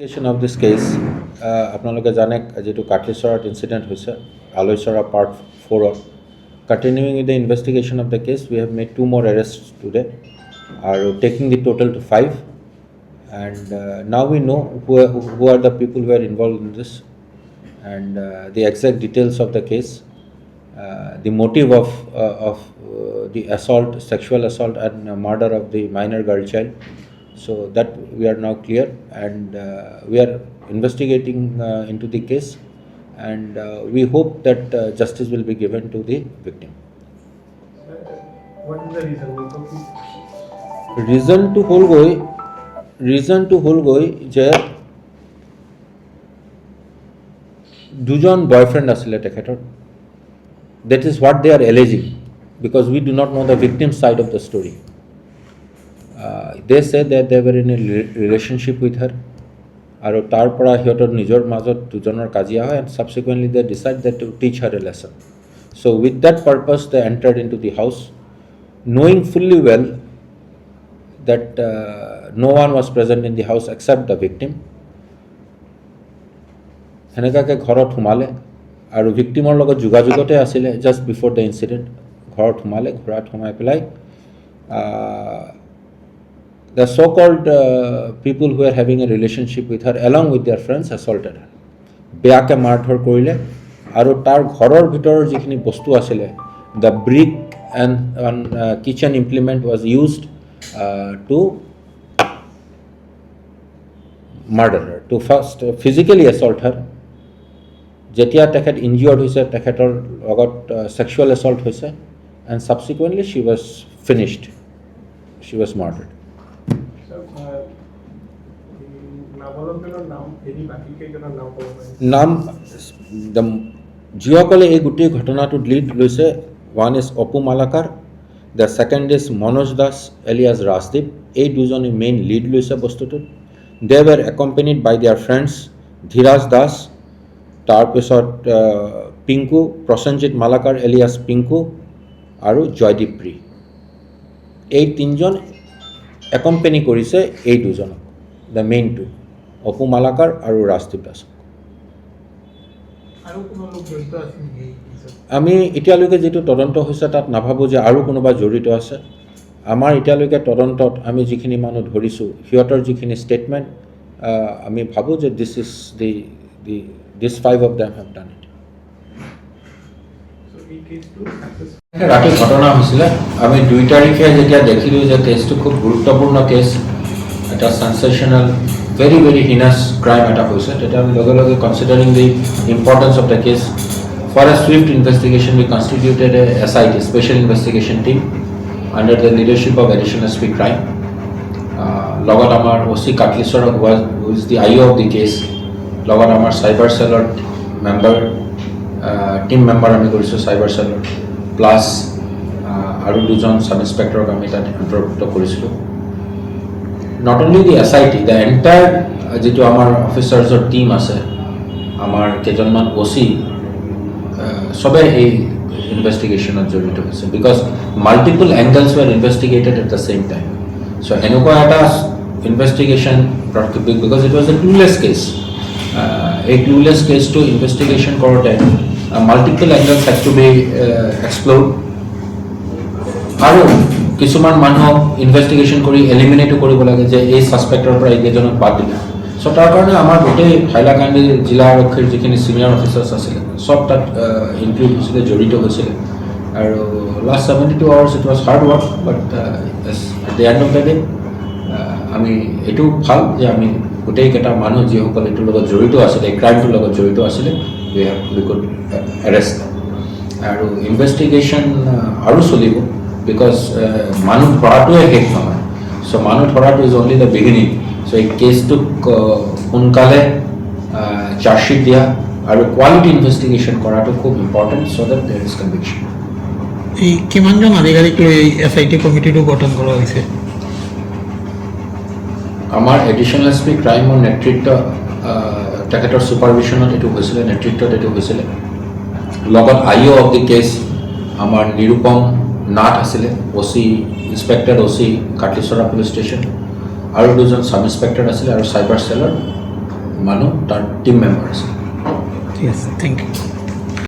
Investigation of this case, আপোনালোকে জানে যেটো কাটলিচৰত ইনসিডেন্ট হৈছে আলৈচৰা part 4 continuing with the investigation of the case we have made 2 more arrests today are taking the total to 5 and now we know who are the people who are involved in this and the exact details of the case, the motive of the assault, sexual assault and murder of the minor girl child. So that we are now clear and we are investigating into the case and we hope that justice will be given to the victim. What is the reason? Reason to holgoi je dujon boyfriend asile tekhetor. That is what they are alleging because we do not know the victim's side of the story. They said that they were in a relationship with her আৰু তাৰ পৰা হিহঁতৰ নিজৰ মাজত দুজনৰ কাজিয়া হয় and subsequently they decide that to teach her a lesson. So with that purpose they entered into the house knowing fully well that no one was present in the house except the victim. হেনেকাকে ঘৰত সোমালে আৰু victimৰ লগত যোগাযোগতে আছিলে just before the incident ঘৰত সোমালে ঘৰত সোমাই পেলাই the so-called people who are having a relationship with her along with their friends assaulted her. বেয়াকে মাৰধৰ কৰিলে আৰু তাৰ ঘৰৰ ভিতৰৰ যিখিনি বস্তু আছিলে the brick and kitchen implement was used to murder her, to first physically assault her. যেতিয়া তেখেত injured হৈছে তেখেতৰ লগত sexual assault হৈছে and subsequently she was finished, she was murdered. নাম যিসকলে এই গোটেই ঘটনাটোত লিড লৈছে one is Apu Malakar, the second is Manoj Das alias Rajdeep, এই দুজনে মেইন লিড লৈছে বস্তুটোত। They were accompanied by their friends Dhiraj Das, তাৰপিছত পিংকু, প্ৰসেনজিৎ মালাকাৰ এলিয়াছ পিংকু আৰু জয়দীপ প্ৰী। এই তিনিজন একম্পেনি কৰিছে এই দুজনক, the main two Apu Malakar আৰু ৰাজদীপ দাস। আমি এতিয়ালৈকে যিটো তদন্ত হৈছে তাত নাভাবোঁ যে আৰু কোনোবা জড়িত আছে। আমাৰ এতিয়ালৈকে তদন্তত আমি যিখিনি মানুহ ধৰিছোঁ সিহঁতৰ যিখিনি ষ্টেটমেণ্ট আমি ভাবোঁ যে দিছ 5 of them have done it. ৰাতি ঘটনা হৈছিলে, আমি 2 তাৰিখে যেতিয়া দেখিলোঁ যে কেছটো খুব গুৰুত্বপূৰ্ণ কেছ, এটা sensational very very heinous crime এটা হৈছে, তেতিয়া আমি লগে লগে considering the importance of the case for a swift investigation we constituted a SIT, special investigation team under the leadership of additional SP crime. লগত আমাৰ OC কাটলিচৰক who is the IO of the case, লগত আমাৰ cyber cellৰ member team member আমি কৰিছোঁ cyber cellৰ plus আৰু দুজন sub ইন্সপেক্টৰক আমি তাত অন্তৰ্ভুক্ত কৰিছিলোঁ। Not only the SIT, the entire যিটো আমাৰ অফিচাৰ্ছৰ টিম আছে, আমাৰ কেইজনমান OC সবে এই ইনভেষ্টিগেশ্যনত জড়িত হৈছে because multiple angles were investigated at the same time. So' এনেকুৱা এটা investigation because it was a clueless case, এই ক্লুলেছ কেছটো ইনভেষ্টিগেশ্যন কৰোঁতে multiple angles have to be explored আৰু কিছুমান মানুহক ইনভেষ্টিগেশ্যন কৰি এলিমিনেটো কৰিব লাগে যে এই ছাছপেক্টৰ পৰা এইকেইজনক বাদ দিলে। চ' তাৰ কাৰণে আমাৰ গোটেই হাইলাকান্দি জিলা আৰক্ষীৰ যিখিনি ছিনিয়ৰ অফিচাৰ্ছ আছিলে চব তাত ইনক্লুড হৈছিলে, জড়িত হৈছিলে। আৰু last 72 hours it was hard work but at the and of the day আমি এইটো ভাল যে আমি গোটেইকেইটা মানুহ যিসকল এইটোৰ লগত জড়িত আছিলে, এই ক্ৰাইমটোৰ লগত জড়িত আছিলে, উই কুড এৰেষ্ট আৰু ইনভেষ্টিগেশ্যন আৰু চলিব বিকজ মানুহ ধৰাটোৱে শেষ নহয়। চ' মানুহ ধৰাটো ইজ অনলি দ্য বিগিনিং। চ' এই কেছটোক সোনকালে চাৰ্জশ্বিট দিয়া আৰু কোৱালিটি ইনভেষ্টিগেশ্যন কৰাটো খুব ইম্পৰ্টেণ্ট চ' দেট দেৰ ইজ কনভিকশ্যন। এই কিমানজন আধিকাৰিক লৈ এই SIT কমিটিটো গঠন কৰা হৈছে? আমাৰ এডিশ্যনেল SP ক্ৰাইমৰ নেতৃত্ব তেখেতৰ ছুপাৰভিশ্যনত এইটো হৈছিলে, নেতৃত্বত এইটো হৈছিলে। লগত IO অফ দি কেছ আমাৰ নিৰূপম নাথ আছিলে, OC inspector OC Katlichara police station, আৰু দুজন সাব ইন্সপেক্টৰ আছিলে আৰু চাইবাৰ সেলৰ মানুহ তাৰ টিম মেম্বাৰ আছে। ঠিক আছে, থেংক ইউ।